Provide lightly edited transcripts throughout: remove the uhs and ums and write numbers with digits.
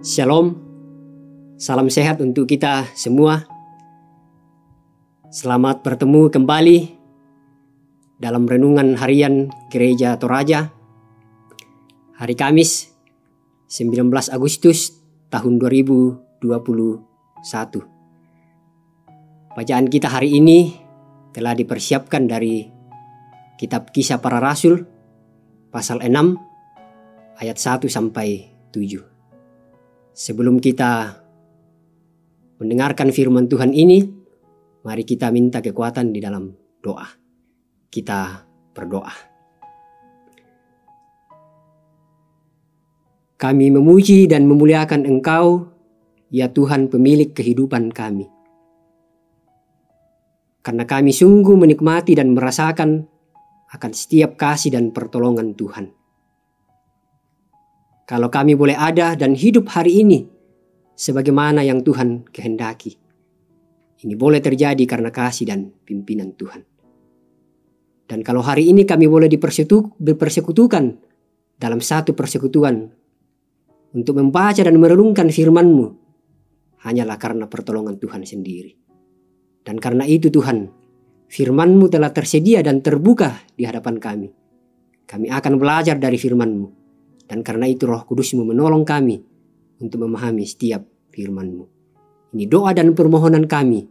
Shalom, salam sehat untuk kita semua. Selamat bertemu kembali dalam renungan harian Gereja Toraja hari Kamis 19 Agustus tahun 2021. Bacaan kita hari ini telah dipersiapkan dari Kitab Kisah Para Rasul pasal 6 ayat 1 sampai 7. Sebelum kita mendengarkan firman Tuhan ini, mari kita minta kekuatan di dalam doa. Kita berdoa. Kami memuji dan memuliakan Engkau, ya Tuhan pemilik kehidupan kami. Karena kami sungguh menikmati dan merasakan akan setiap kasih dan pertolongan Tuhan. Kalau kami boleh ada dan hidup hari ini sebagaimana yang Tuhan kehendaki, ini boleh terjadi karena kasih dan pimpinan Tuhan. Dan kalau hari ini kami boleh dipersekutukan dalam satu persekutuan untuk membaca dan merenungkan firman-Mu, hanyalah karena pertolongan Tuhan sendiri. Dan karena itu Tuhan, firman-Mu telah tersedia dan terbuka di hadapan kami. Kami akan belajar dari firman-Mu. Dan karena itu Roh Kudus-Mu menolong kami untuk memahami setiap firman-Mu. Ini doa dan permohonan kami.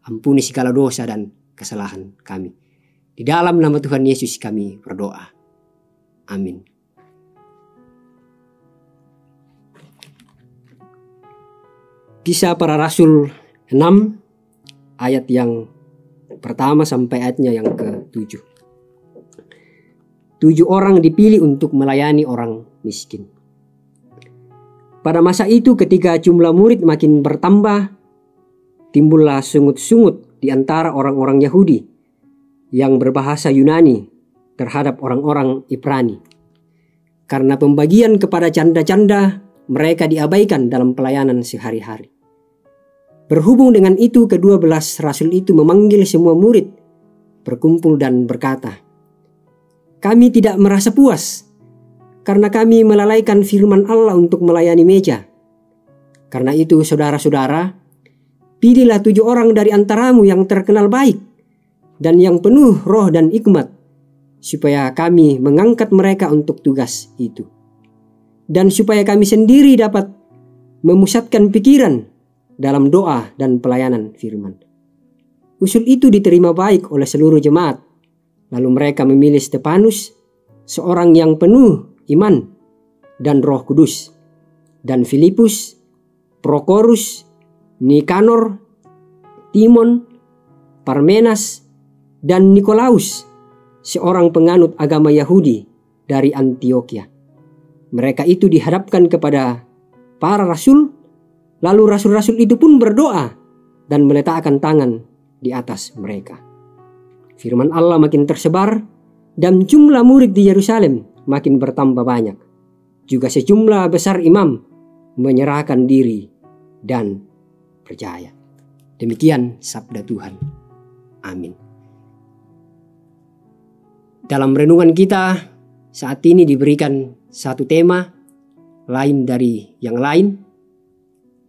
Ampuni segala dosa dan kesalahan kami. Di dalam nama Tuhan Yesus kami berdoa. Amin. Kisah Para Rasul 6 ayat yang pertama sampai ayatnya yang ke-7. 7 orang dipilih untuk melayani orang miskin. Pada masa itu ketika jumlah murid makin bertambah, timbullah sungut-sungut di antara orang-orang Yahudi yang berbahasa Yunani terhadap orang-orang Ibrani. Karena pembagian kepada canda-canda mereka diabaikan dalam pelayanan sehari-hari. Berhubung dengan itu, ke-12 rasul itu memanggil semua murid berkumpul dan berkata, "Kami tidak merasa puas karena kami melalaikan firman Allah untuk melayani meja. Karena itu saudara-saudara, pilihlah 7 orang dari antaramu yang terkenal baik dan yang penuh roh dan hikmat, supaya kami mengangkat mereka untuk tugas itu. Dan supaya kami sendiri dapat memusatkan pikiran dalam doa dan pelayanan firman." Usul itu diterima baik oleh seluruh jemaat. Lalu mereka memilih Stefanus, seorang yang penuh iman dan Roh Kudus, dan Filipus, Prokorus, Nikanor, Timon, Parmenas, dan Nikolaus, seorang penganut agama Yahudi dari Antioquia. Mereka itu dihadapkan kepada para rasul, lalu rasul-rasul itu pun berdoa dan meletakkan tangan di atas mereka. Firman Allah makin tersebar dan jumlah murid di Yerusalem makin bertambah banyak. Juga sejumlah besar imam menyerahkan diri dan percaya. Demikian sabda Tuhan. Amin. Dalam renungan kita saat ini diberikan satu tema lain dari yang lain.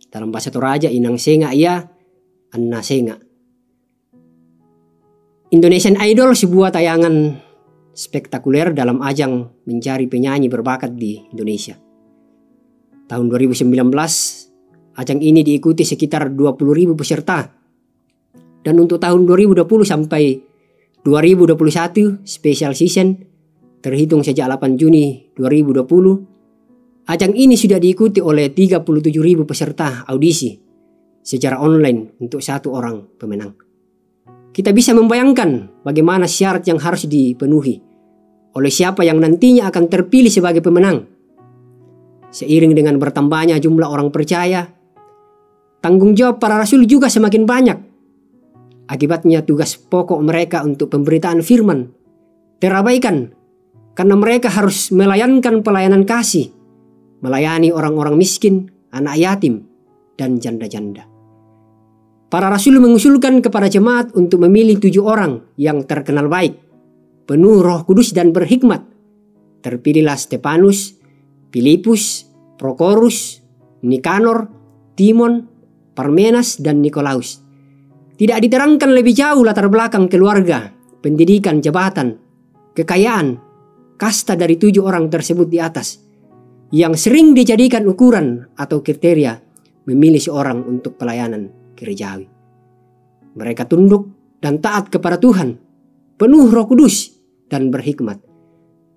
Dalam bahasa Toraja, inang senga ia, anna senga. Indonesian Idol sebuah tayangan spektakuler dalam ajang mencari penyanyi berbakat di Indonesia. Tahun 2019, ajang ini diikuti sekitar 20.000 peserta. Dan untuk tahun 2020 sampai 2021 special season terhitung sejak 8 Juni 2020, ajang ini sudah diikuti oleh 37.000 peserta audisi secara online untuk 1 orang pemenang. Kita bisa membayangkan bagaimana syarat yang harus dipenuhi oleh siapa yang nantinya akan terpilih sebagai pemenang. Seiring dengan bertambahnya jumlah orang percaya, tanggung jawab para rasul juga semakin banyak. Akibatnya tugas pokok mereka untuk pemberitaan firman terabaikan karena mereka harus melayankan pelayanan kasih, melayani orang-orang miskin, anak yatim, dan janda-janda. Para rasul mengusulkan kepada jemaat untuk memilih 7 orang yang terkenal baik, penuh Roh Kudus dan berhikmat. Terpilihlah Stefanus, Filipus, Prokorus, Nikanor, Timon, Parmenas, dan Nikolaus. Tidak diterangkan lebih jauh latar belakang keluarga, pendidikan, jabatan, kekayaan, kasta dari 7 orang tersebut di atas, yang sering dijadikan ukuran atau kriteria memilih seorang untuk pelayanan gerejawi. Mereka tunduk dan taat kepada Tuhan, penuh Roh Kudus dan berhikmat.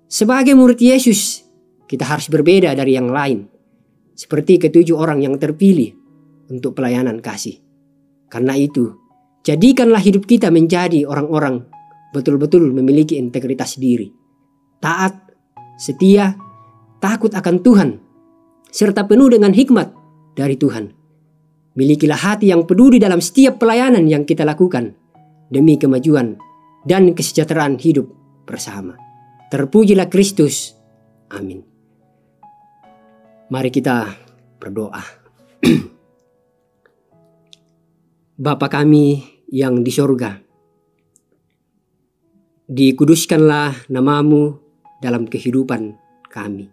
Sebagai murid Yesus, kita harus berbeda dari yang lain, seperti ke-7 orang yang terpilih untuk pelayanan kasih. Karena itu, jadikanlah hidup kita menjadi orang-orang betul-betul memiliki integritas diri, taat, setia, takut akan Tuhan, serta penuh dengan hikmat dari Tuhan. Milikilah hati yang peduli dalam setiap pelayanan yang kita lakukan demi kemajuan dan kesejahteraan hidup bersama. Terpujilah Kristus. Amin. Mari kita berdoa. Bapa kami yang di sorga, dikuduskanlah namamu dalam kehidupan kami.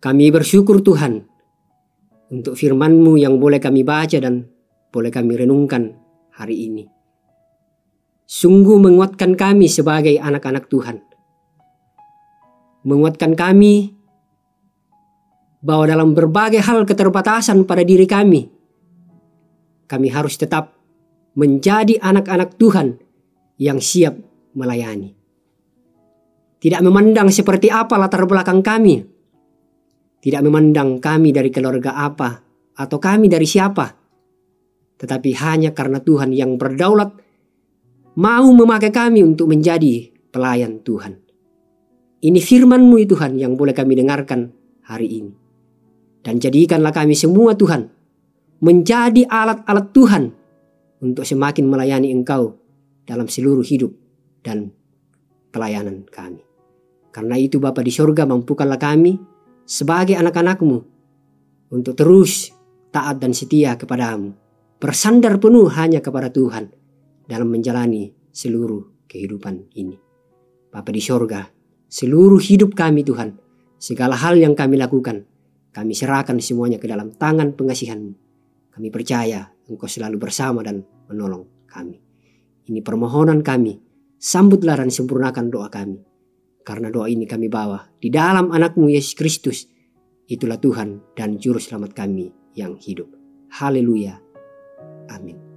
Kami bersyukur Tuhan untuk firman-Mu yang boleh kami baca dan boleh kami renungkan hari ini. Sungguh menguatkan kami sebagai anak-anak Tuhan. Menguatkan kami bahwa dalam berbagai hal keterbatasan pada diri kami harus tetap menjadi anak-anak Tuhan yang siap melayani. Tidak memandang seperti apa latar belakang kami. Tidak memandang kami dari keluarga apa atau kami dari siapa. Tetapi hanya karena Tuhan yang berdaulat mau memakai kami untuk menjadi pelayan Tuhan. Ini firman-Mu Tuhan yang boleh kami dengarkan hari ini. Dan jadikanlah kami semua Tuhan menjadi alat-alat Tuhan untuk semakin melayani Engkau dalam seluruh hidup dan pelayanan kami. Karena itu Bapa di sorga, mampukanlah kami sebagai anak-anak-Mu untuk terus taat dan setia kepada-Mu, bersandar penuh hanya kepada Tuhan dalam menjalani seluruh kehidupan ini. Bapa di sorga, seluruh hidup kami Tuhan, segala hal yang kami lakukan, kami serahkan semuanya ke dalam tangan pengasihan-Mu. Kami percaya Engkau selalu bersama dan menolong kami. Ini permohonan kami, sambutlah dan sempurnakan doa kami. Karena doa ini kami bawa di dalam anak-Mu Yesus Kristus. Itulah Tuhan dan Juru Selamat kami yang hidup. Haleluya. Amin.